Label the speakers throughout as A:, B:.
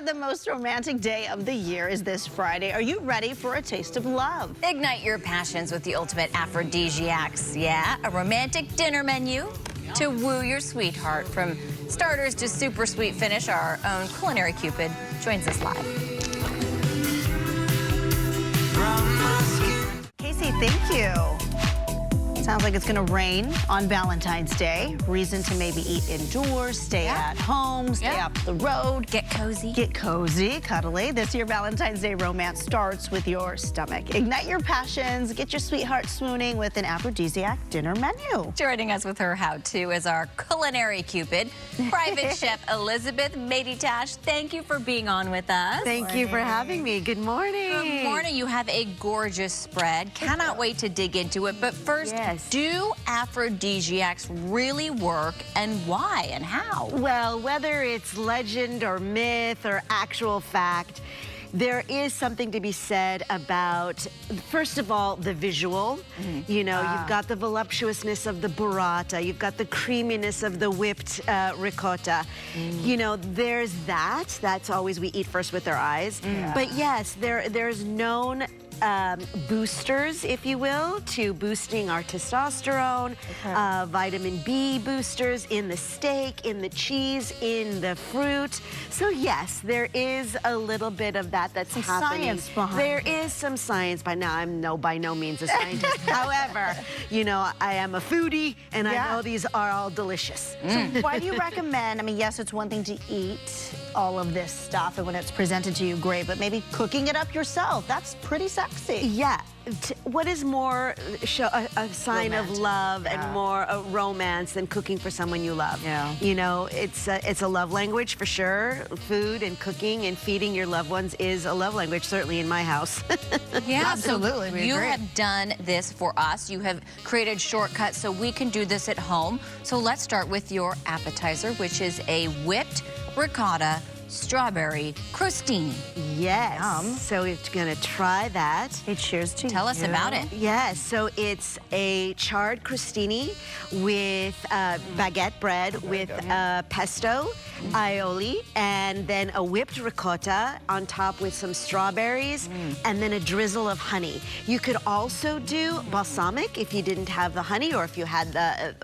A: the most romantic day of the year is this Friday. Are you ready for a taste of love?
B: Ignite your passions with the ultimate aphrodisiacs. Yeah, a romantic dinner menu to woo your sweetheart. From starters to super sweet finish, our own culinary Cupid joins us live.
A: Casey, thank you. Sounds like it's going to rain on Valentine's Day. Reason to maybe eat indoors, stay at home, stay up the road.
B: Get cozy.
A: Get cozy, cuddly. This year, Valentine's Day romance starts with your stomach. Ignite your passions. Get your sweetheart swooning with an aphrodisiac dinner menu.
B: Joining us with her how-to is our culinary Cupid, private chef Elizabeth Meditash. Thank you for being on with us.
C: Thank you for having me. Good morning.
B: Good morning. You have a gorgeous spread. Cannot wait to dig into it. But first, do aphrodisiacs really work, and why and how?
C: Well, whether it's legend or myth or actual fact, there is something to be said about, first of all, the visual. You know, you've got the voluptuousness of the burrata, you've got the creaminess of the whipped ricotta. You know, there's that. That's always we eat first with our eyes. But yes, there's known boosters, if you will, to boosting our testosterone, vitamin B boosters in the steak, in the cheese, in the fruit. So yes, there is a little bit of that that's happening.
A: Science behind
C: There is some science. By now, I'm by no means a scientist. However, you know, I am a foodie, and I know these are all delicious.
A: So why do you recommend, I mean, yes, it's one thing to eat all of this stuff, and when it's presented to you, great, but maybe cooking it up yourself, that's pretty sexy.
C: Yeah. What is more a sign of love and more a romance than cooking for someone you love? You know, it's a love language for sure. Food and cooking and feeding your loved ones is a love language, certainly in my house.
B: Yeah,
A: absolutely.
B: So you have done this for us. You have created shortcuts so we can do this at home. So let's start with your appetizer, which is a whipped ricotta strawberry crostini.
C: Yes. So we're gonna try that.
A: Hey, cheers to you.
B: Tell us about it.
C: Yes, so it's a charred crostini with baguette bread with pesto, aioli, and then a whipped ricotta on top with some strawberries, and then a drizzle of honey. You could also do balsamic if you didn't have the honey, or if you had the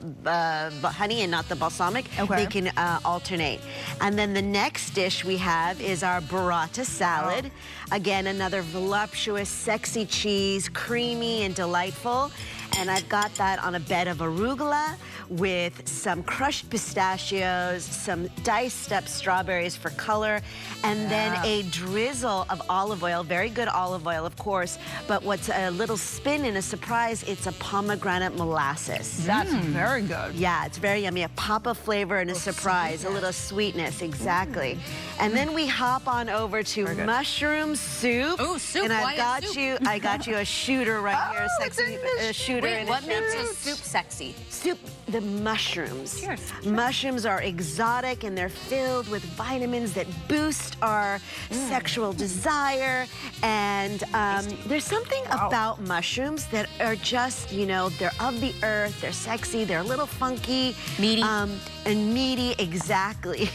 C: honey and not the balsamic. They can alternate. And then the next dish we have is our burrata salad. Again, another voluptuous, sexy cheese, creamy and delightful. And I've got that on a bed of arugula with some crushed pistachios, some diced up strawberries for color, and then a drizzle of olive oil, very good olive oil, of course, but what's a little spin and a surprise, it's a pomegranate molasses.
A: That's very good.
C: Yeah, it's very yummy. A pop of flavor and a surprise, a little sweetness, exactly. And then we hop on over to mushroom soup.
B: Ooh, soup.
C: And I got you a shooter right here, sexy shooter.
B: Wait, what makes a soup sexy?
C: Soup, the mushrooms.
B: Cheers.
C: Mushrooms are exotic and they're filled with vitamins that boost our sexual desire. And there's something about mushrooms that are just, you know, they're of the earth, they're sexy, they're a little funky.
B: Meaty.
C: And meaty, exactly.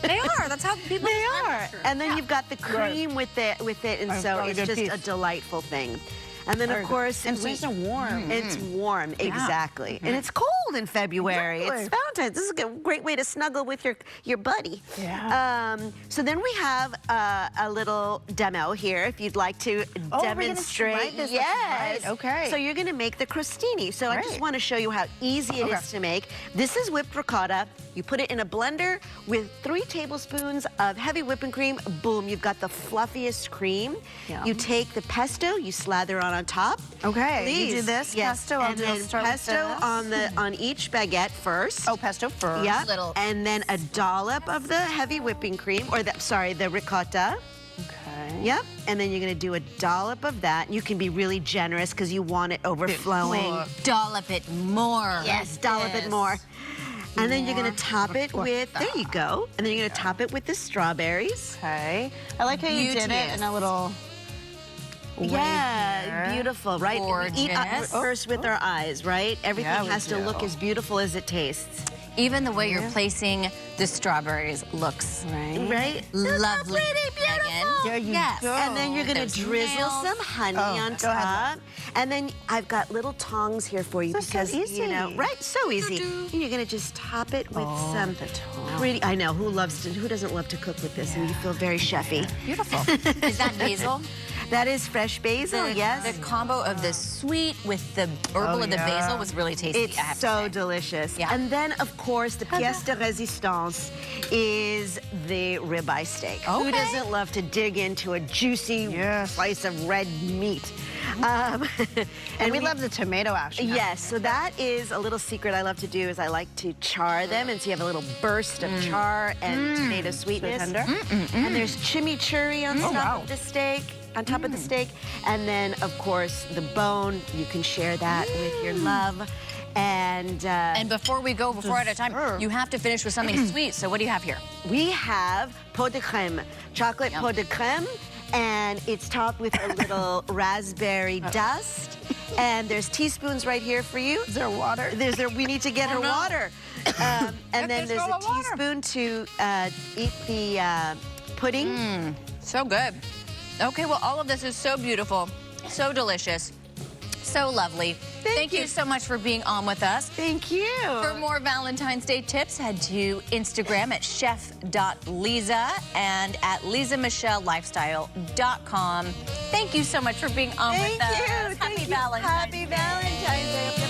B: They are. That's how people
C: They are. And then you've got the cream with it, and so it's just a delightful thing. And then, of course,
A: and it's nice and warm.
C: It's warm, exactly. And it's cold in February. It's Valentine's. This is a great way to snuggle with your buddy. So then we have a little demo here, if you'd like to demonstrate.
A: This,
C: yes.
A: Okay.
C: So you're going to make the crostini. So I just want to show you how easy it is to make. This is whipped ricotta. You put it in a blender with 3 tablespoons of heavy whipping cream. Boom, you've got the fluffiest cream. You take the pesto, you slather on top.
A: Okay,
C: Please.
A: you do this pesto.
C: And then pesto on each baguette first.
A: Oh, pesto first.
C: Yep. And then a dollop of the heavy whipping cream, or the ricotta.
A: Okay.
C: Yep. And then you're going to do a dollop of that. You can be really generous because you want it overflowing.
B: Dollop it more.
C: Yes, dollop it more. And then you're going to top it with, there you go. And then you're going to top it with the strawberries.
A: Okay. I like how you did it in a little
C: Yeah, beautiful, right?
B: Gorgeous.
C: We eat first with our eyes, right? Everything has to look as beautiful as it tastes.
B: Even the way you're placing the strawberries looks
C: Right?
B: lovely.
C: Beautiful.
A: There you
B: Yes.
A: go.
C: And then you're gonna
B: Those
C: drizzle
B: nails.
C: some honey on
A: go ahead.
C: top. And then I've got little tongs here for you
A: That's so
C: because, you know,
A: easy.
C: right? So easy. And you're gonna just top it with some
A: the tongs.
C: pretty, I know, who doesn't love to cook with this? And you feel very chefy.
B: Beautiful. Is that basil?
C: That is fresh basil, yes.
B: The combo of the sweet with the herbal and the
A: yeah.
B: basil was really tasty.
C: It's
B: I have to
C: so
B: say.
C: delicious.
B: Yeah.
C: And then, of course, the pièce de résistance is the ribeye steak. Who
B: Okay.
C: doesn't love to dig into a juicy
A: Yes.
C: slice of red meat?
A: And we love the tomato action.
C: Yes, so that is a little secret I love to do is I like to char them, and so you have a little burst of char and tomato sweetness.
A: tender.
C: And there's chimichurri on top
A: wow.
C: of the steak. On top of the steak, and then of course the bone. You can share that with your love, and
B: before we go, before out of time, you have to finish with something sweet. So what do you have here?
C: we have pot de crème, chocolate pot de crème, and it's topped with a little raspberry dust. And there's teaspoons right here for you.
A: Is there water?
C: We need to get her water. And then there's a teaspoon to eat the pudding.
B: So good. Okay, well, all of this is so beautiful, so delicious, so lovely. Thank you so much for being on with us.
C: Thank you.
B: For more Valentine's Day tips, head to Instagram at chef.lisa and at lisamichellelifestyle.com. Thank you so much for being on with us. Happy Valentine's Day.
C: Happy Valentine's Day.